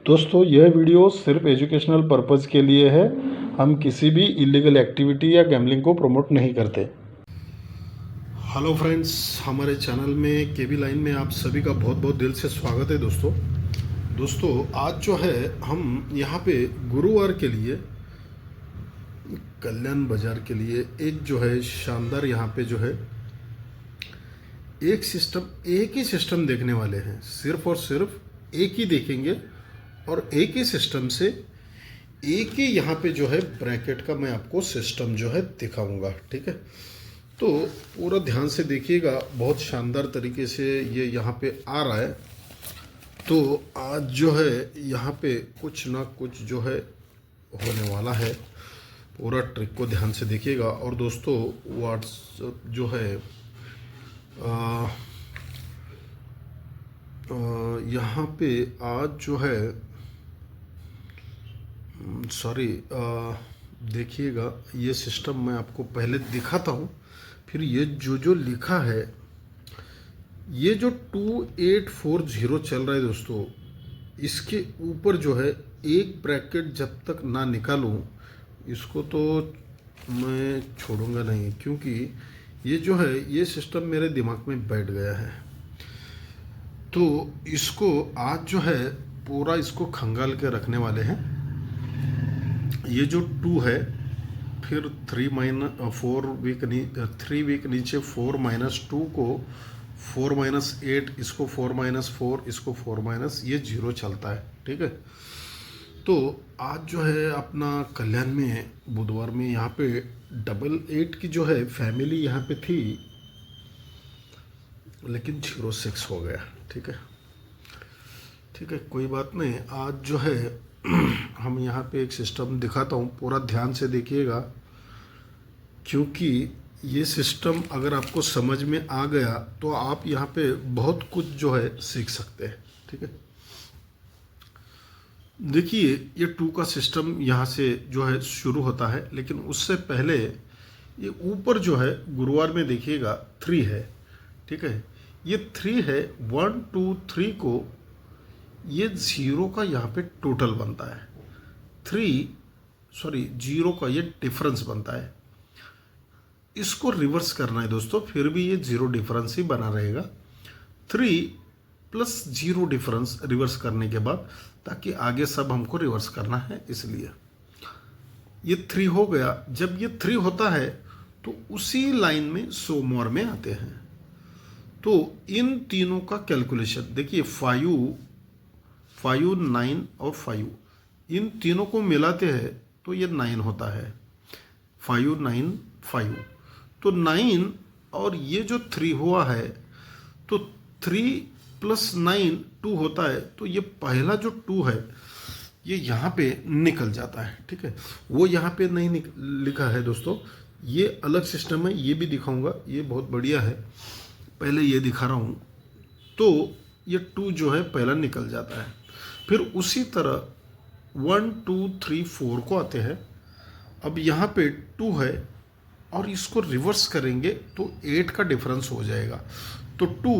दोस्तों यह वीडियो सिर्फ एजुकेशनल पर्पज़ के लिए है। हम किसी भी इलीगल एक्टिविटी या गैम्बलिंग को प्रमोट नहीं करते। हेलो फ्रेंड्स, हमारे चैनल में केबी लाइन में आप सभी का बहुत बहुत दिल से स्वागत है। दोस्तों आज जो है हम यहाँ पे गुरुवार के लिए कल्याण बाजार के लिए एक जो है शानदार यहाँ पे जो है एक ही सिस्टम देखने वाले हैं। सिर्फ और सिर्फ एक ही देखेंगे और एक ही सिस्टम से एक ही यहाँ पे जो है ब्रैकेट का मैं आपको सिस्टम जो है दिखाऊंगा। ठीक है, तो पूरा ध्यान से देखिएगा, बहुत शानदार तरीके से ये यहाँ पे आ रहा है। तो आज जो है यहाँ पे कुछ ना कुछ जो है होने वाला है। पूरा ट्रिक को ध्यान से देखिएगा। और दोस्तों व्हाट्सएप जो है यहाँ पे आज जो है देखिएगा, ये सिस्टम मैं आपको पहले दिखाता हूँ, फिर ये जो लिखा है, ये जो 2840 चल रहा है दोस्तों, इसके ऊपर जो है एक ब्रैकेट जब तक ना निकालूं इसको तो मैं छोड़ूंगा नहीं, क्योंकि ये जो है ये सिस्टम मेरे दिमाग में बैठ गया है। तो इसको आज जो है पूरा इसको खंगाल के रखने वाले हैं। ये जो 2 है, फिर 3 वीक नीचे 4 - 2 को 4 - 8, इसको 4 - 4, इसको 4 ये 0 चलता है। ठीक है, तो आज जो है अपना कल्याण में बुधवार में यहाँ पे 88 की जो है फैमिली यहाँ पे थी, लेकिन 06 हो गया। ठीक है, कोई बात नहीं। आज जो है हम यहाँ पे एक सिस्टम दिखाता हूँ, पूरा ध्यान से देखिएगा, क्योंकि ये सिस्टम अगर आपको समझ में आ गया तो आप यहाँ पे बहुत कुछ जो है सीख सकते हैं। ठीक है, देखिए ये 2 का सिस्टम यहाँ से जो है शुरू होता है, लेकिन उससे पहले ये ऊपर जो है गुरुवार में देखिएगा 3 है। ठीक है, ये 3 है, 1 2 3 को ये 0 का यहाँ पे टोटल बनता है। 0 का ये डिफरेंस बनता है। इसको रिवर्स करना है दोस्तों, फिर भी ये 0 डिफरेंस ही बना रहेगा। 3 + 0 डिफरेंस रिवर्स करने के बाद, ताकि आगे सब हमको रिवर्स करना है, इसलिए ये 3 हो गया। जब ये 3 होता है तो उसी लाइन में सोमवार में आते हैं। तो इन तीनों का कैलकुलेशन देखिए, 5 9 और 5, इन तीनों को मिलाते हैं तो ये 9 होता है। 5 9 5, तो 9 और ये जो 3 हुआ है, तो 3 + 9 2 होता है। तो ये पहला जो 2 है ये यहाँ पे निकल जाता है। ठीक है, वो यहाँ पे नहीं लिखा है दोस्तों, ये अलग सिस्टम है, ये भी दिखाऊंगा, ये बहुत बढ़िया है। पहले ये दिखा रहा हूँ। तो ये 2 जो है पहला निकल जाता है, फिर उसी तरह 1 2 3 4 को आते हैं। अब यहाँ पे 2 है और इसको रिवर्स करेंगे तो 8 का डिफरेंस हो जाएगा। तो 2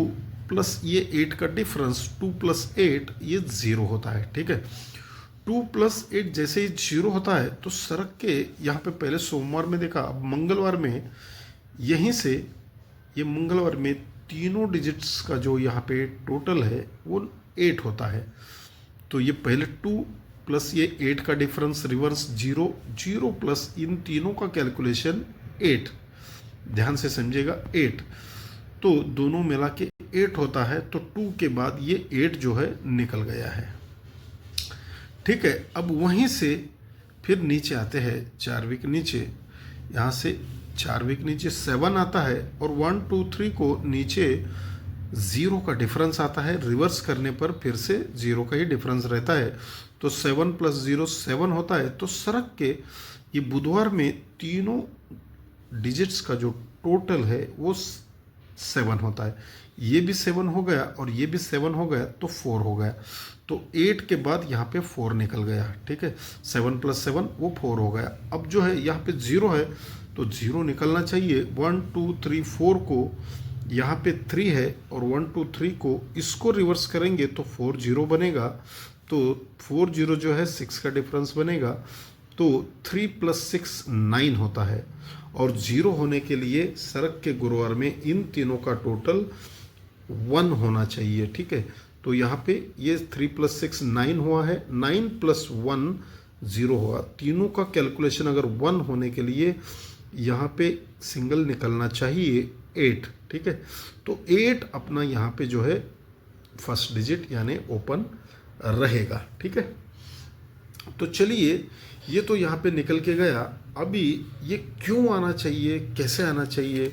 + ये 8 का डिफरेंस, 2 + 8 ये 0 होता है। ठीक है, 2 + 8 जैसे ही 0 होता है तो सरक के यहाँ पे पहले सोमवार में देखा, अब मंगलवार में यहीं से ये मंगलवार में तीनों डिजिट्स का जो यहाँ पे टोटल है वो 8 होता है। तो ये पहले 2 + ये 8 का डिफरेंस रिवर्स 0 0 + इन तीनों का कैलकुलेशन 8, ध्यान से समझिएगा 8, तो दोनों मिला के 8 होता है। तो 2 के बाद ये 8 जो है निकल गया है। ठीक है, अब वहीं से फिर नीचे आते हैं 4 वीक नीचे, यहाँ से 4 वीक नीचे 7 आता है और 1 2 3 को नीचे 0 का डिफरेंस आता है। रिवर्स करने पर फिर से 0 का ही डिफरेंस रहता है। तो 7 + 0 7 होता है। तो सरक के ये बुधवार में तीनों डिजिट्स का जो टोटल है वो 7 होता है। ये भी 7 हो गया और ये भी 7 हो गया, तो 4 हो गया। तो 8 के बाद यहाँ पे 4 निकल गया। ठीक है, 7 + 7 वो 4 हो गया। अब जो है यहाँ पे 0 है तो 0 निकलना चाहिए। 1 2 3 4 को यहाँ पे 3 है और 1 2 3 को इसको रिवर्स करेंगे तो 4 0 बनेगा। तो 4 जीरो जो है 6 का डिफरेंस बनेगा, तो 3 + 6 9 होता है। और 0 होने के लिए सड़क के गुरुवार में इन तीनों का टोटल 1 होना चाहिए, ठीक है। तो यहाँ पे ये 3 + 6 9 हुआ है, 9 + 1 0 हुआ। तीनों का कैलकुलेशन अगर 1 होने के लिए यहाँ पे सिंगल निकलना चाहिए 8, ठीक है। तो 8 अपना यहाँ पे जो है फर्स्ट डिजिट यानी ओपन रहेगा, ठीक है। तो चलिए, ये तो यहाँ पे निकल के गया। अभी ये क्यों आना चाहिए, कैसे आना चाहिए,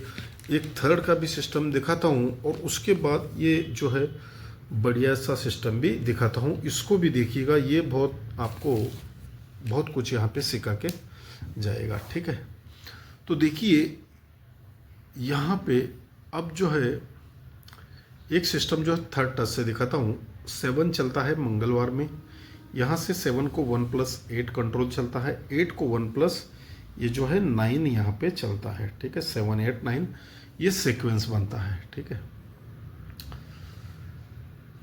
एक थर्ड का भी सिस्टम दिखाता हूँ और उसके बाद ये जो है बढ़िया सा सिस्टम भी दिखाता हूँ। इसको भी देखिएगा, ये बहुत आपको बहुत कुछ यहाँ पे सिखा के जाएगा, ठीक है। तो देखिए यहाँ पे अब जो है एक सिस्टम जो है थर्ड टच से दिखाता हूँ। 7 चलता है मंगलवार में, यहाँ से 7 को 1 + 8 कंट्रोल चलता है, 8 को 1 प्लस ये जो है 9 यहाँ पे चलता है, ठीक है। 7 8 9 ये सीक्वेंस बनता है, ठीक है।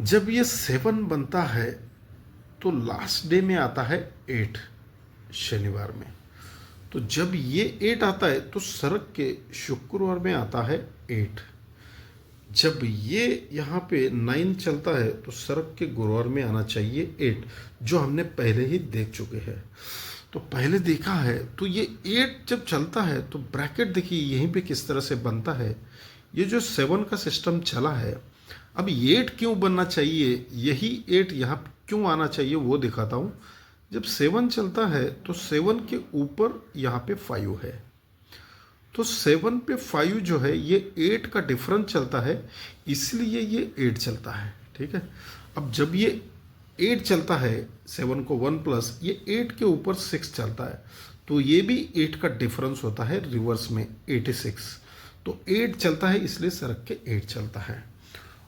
जब ये 7 बनता है तो लास्ट डे में आता है 8 शनिवार में। तो जब ये 8 आता है तो सड़क के शुक्रवार में आता है 8। जब ये यहाँ पे 9 चलता है तो सड़क के गुरुवार में आना चाहिए 8, जो हमने पहले ही देख चुके हैं। तो पहले देखा है, तो ये 8 जब चलता है तो ब्रैकेट देखिए यहीं पे किस तरह से बनता है। ये जो 7 का सिस्टम चला है, अब 8 क्यों बनना चाहिए, यही 8 यहाँ क्यों आना चाहिए वो दिखाता हूँ। जब 7 चलता है तो 7 के ऊपर यहाँ पे 5 है, तो 7 पे 5 जो है ये 8 का डिफरेंस चलता है, इसलिए ये 8 चलता है, ठीक है। अब जब ये 8 चलता है, 7 को 1 प्लस ये 8 के ऊपर 6 चलता है, तो ये भी 8 का डिफरेंस होता है रिवर्स में 86। तो 8 चलता है इसलिए सड़क के 8 चलता है।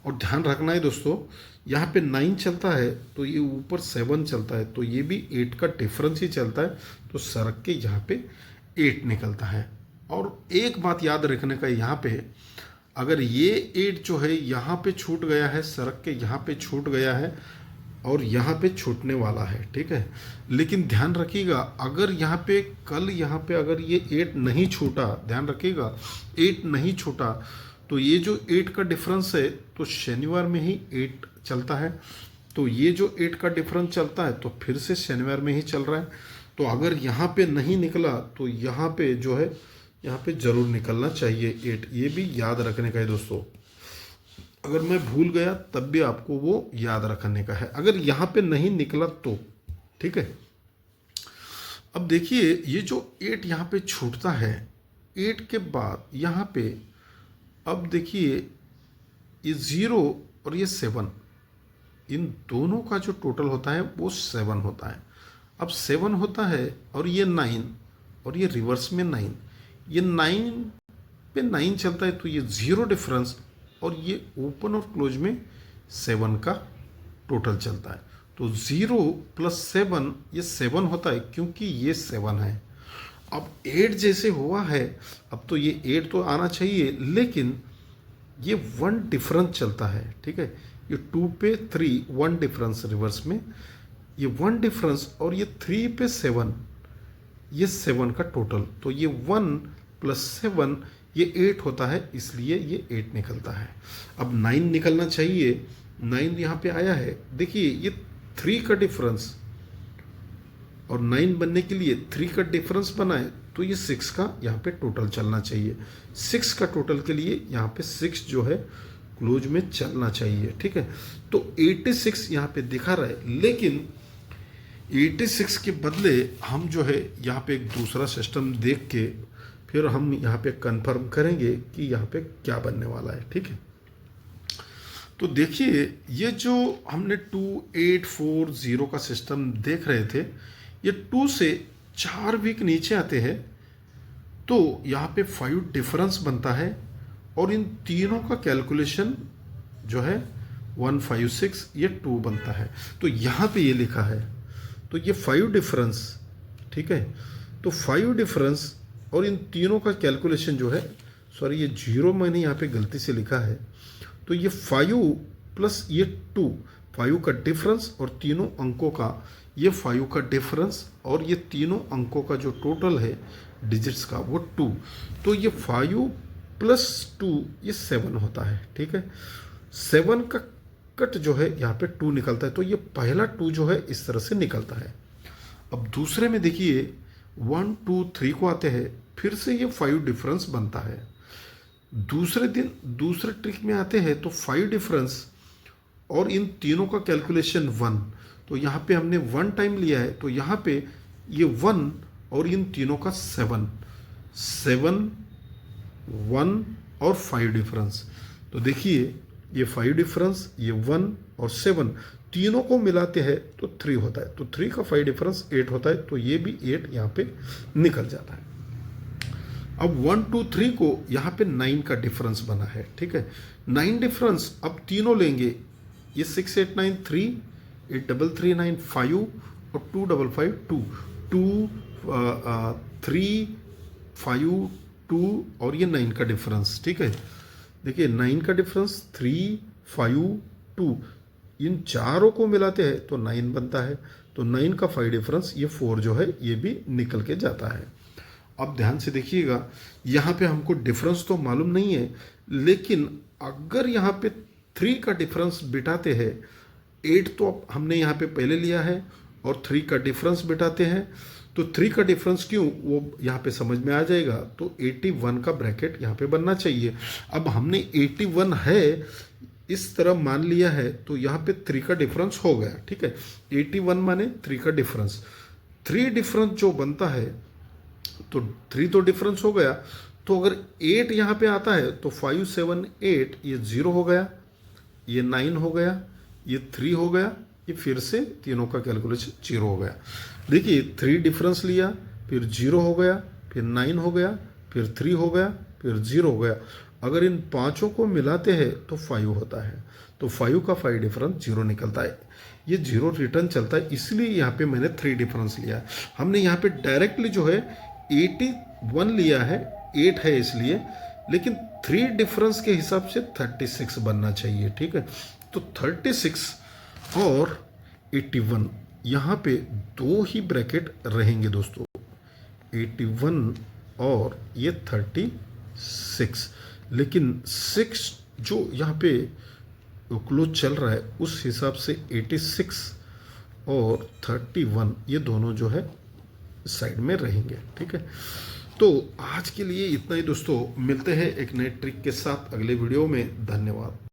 और ध्यान रखना है दोस्तों, यहाँ पे 9 चलता है तो ये ऊपर 7 चलता है, तो ये भी 8 का डिफरेंस ही चलता है, तो सड़क के यहाँ पे 8 निकलता है। और एक बात याद रखने का, यहाँ पे अगर ये 8 जो है यहाँ पे छूट गया है, सड़क के यहाँ पे छूट गया है और यहाँ पे छूटने वाला है, ठीक है। लेकिन ध्यान रखिएगा, अगर यहाँ पे कल यहाँ पे अगर ये 8 नहीं छूटा, ध्यान रखिएगा 8 नहीं छूटा, तो ये जो 8 का डिफरेंस है तो शनिवार में ही 8 चलता है, तो ये जो 8 का डिफरेंस चलता है तो फिर से शनिवार में ही चल रहा है। तो अगर यहाँ पे नहीं निकला तो यहाँ पे जो है यहाँ पे ज़रूर निकलना चाहिए 8। ये भी याद रखने का है दोस्तों, अगर मैं भूल गया तब भी आपको वो याद रखने का है, अगर यहाँ पे नहीं निकला तो, ठीक है। अब देखिए ये जो 8 यहाँ पे छूटता है, 8 के बाद यहाँ पे अब देखिए ये 0 और ये 7, इन दोनों का जो टोटल होता है वो 7 होता है। अब 7 होता है और ये 9 और ये रिवर्स में 9, ये 9 पे 9 चलता है, तो ये 0 डिफरेंस और ये ओपन और क्लोज में 7 का टोटल चलता है। तो 0 + 7 ये 7 होता है, क्योंकि ये 7 है। अब 8 जैसे हुआ है, अब तो ये 8 तो आना चाहिए, लेकिन ये 1 डिफरेंस चलता है, ठीक है। ये 2 पे 3 1 डिफरेंस रिवर्स में, ये 1 डिफरेंस और ये 3 पे 7 ये 7 का टोटल, तो ये 1 + 7 ये 8 होता है, इसलिए ये 8 निकलता है। अब 9 निकलना चाहिए, 9 यहाँ पे आया है, देखिए ये 3 का डिफरेंस और 9 बनने के लिए 3 का डिफरेंस बना है, तो ये 6 का यहाँ पे टोटल चलना चाहिए। 6 का टोटल के लिए यहाँ पे 6 जो है क्लोज में चलना चाहिए, ठीक है। तो 86 यहाँ पे दिखा रहा है, लेकिन 86 के बदले हम जो है यहाँ पे एक दूसरा सिस्टम देख के फिर हम यहाँ पे कंफर्म करेंगे कि यहाँ पे क्या बनने वाला है, ठीक है। तो देखिए ये जो हमने 2 8 4 0 का सिस्टम देख रहे थे, ये 2 से 4 वीक नीचे आते हैं तो यहाँ पे 5 डिफरेंस बनता है और इन तीनों का कैलकुलेशन जो है 156 ये 2 बनता है। तो यहाँ पे ये लिखा है, तो ये 5 डिफरेंस, ठीक है। तो 5 डिफरेंस और इन तीनों का कैलकुलेशन जो है, सॉरी ये 0 मैंने यहाँ पे गलती से लिखा है, तो ये 5 + ये 2 5 का डिफरेंस और तीनों अंकों का, ये 5 का डिफरेंस और ये तीनों अंकों का जो टोटल है डिजिट्स का वो 2। तो ये 5 प्लस 2 ये 7 होता है। ठीक है, 7 का कट जो है यहाँ पे 2 निकलता है, तो ये पहला 2 जो है इस तरह से निकलता है। अब दूसरे में देखिए 1 2 3 को आते हैं, फिर से ये 5 डिफरेंस बनता है। दूसरे ट्रिक में आते हैं तो 5 डिफरेंस और इन तीनों का कैलकुलेशन 1, तो यहाँ पे हमने 1 टाइम लिया है, तो यहाँ पे ये 1 और इन तीनों का 7 1 और 5 डिफरेंस। तो देखिए ये 5 डिफरेंस, ये 1 और 7 तीनों को मिलाते हैं तो 3 होता है, तो 3 का 5 डिफरेंस 8 होता है, तो ये भी 8 यहाँ पे निकल जाता है। अब 1 2 3 को यहाँ पे 9 का डिफरेंस बना है। ठीक है, 9 डिफरेंस अब तीनों लेंगे, ये 6 8 9 3, 8 3 3 9 5 और 2 5 5 2 2 3 5 2 और ये 9 का डिफरेंस। ठीक है, देखिए 9 का डिफरेंस 3 5 2, इन चारों को मिलाते हैं तो 9 बनता है, तो 9 का 5 डिफरेंस ये 4 जो है ये भी निकल के जाता है। अब ध्यान से देखिएगा, यहाँ पे हमको डिफरेंस तो मालूम नहीं है, लेकिन अगर यहाँ पे 3 का डिफरेंस बिठाते हैं, 8 तो हमने यहाँ पे पहले लिया है और 3 का डिफरेंस बिठाते हैं, तो 3 का डिफरेंस क्यों वो यहाँ पे समझ में आ जाएगा। तो 81 का ब्रैकेट यहाँ पे बनना चाहिए। अब हमने 81 है इस तरह मान लिया है, तो यहाँ पे 3 का डिफरेंस हो गया। ठीक है, 81 माने 3 का डिफरेंस, 3 डिफरेंस जो बनता है तो 3 तो डिफरेंस हो गया, तो अगर 8 यहाँ पे आता है तो 5 7 8 ये 0 हो गया, ये 9 हो गया, ये 3 हो गया, ये फिर से तीनों का कैलकुलेशन 0 हो गया। देखिए 3 डिफरेंस लिया, फिर 0 हो गया, फिर 9 हो गया, फिर 3 हो गया, फिर 0 हो गया। अगर इन पांचों को मिलाते हैं तो 5 होता है, तो 5 का 5 डिफरेंस 0 निकलता है। ये 0 रिटर्न चलता है, इसलिए यहाँ पे मैंने 3 डिफरेंस लिया। हमने यहाँ पे डायरेक्टली जो है 81 लिया है, 8 है इसलिए, लेकिन 3 डिफरेंस के हिसाब से 36 बनना चाहिए। ठीक है, तो 36 और 81 यहाँ पे 2 ही ब्रैकेट रहेंगे दोस्तों, 81 और ये 36, लेकिन 6 जो यहाँ पे क्लोज चल रहा है उस हिसाब से 86 और 31 ये दोनों जो है साइड में रहेंगे। ठीक है, तो आज के लिए इतना ही दोस्तों, मिलते हैं एक नए ट्रिक के साथ अगले वीडियो में। धन्यवाद।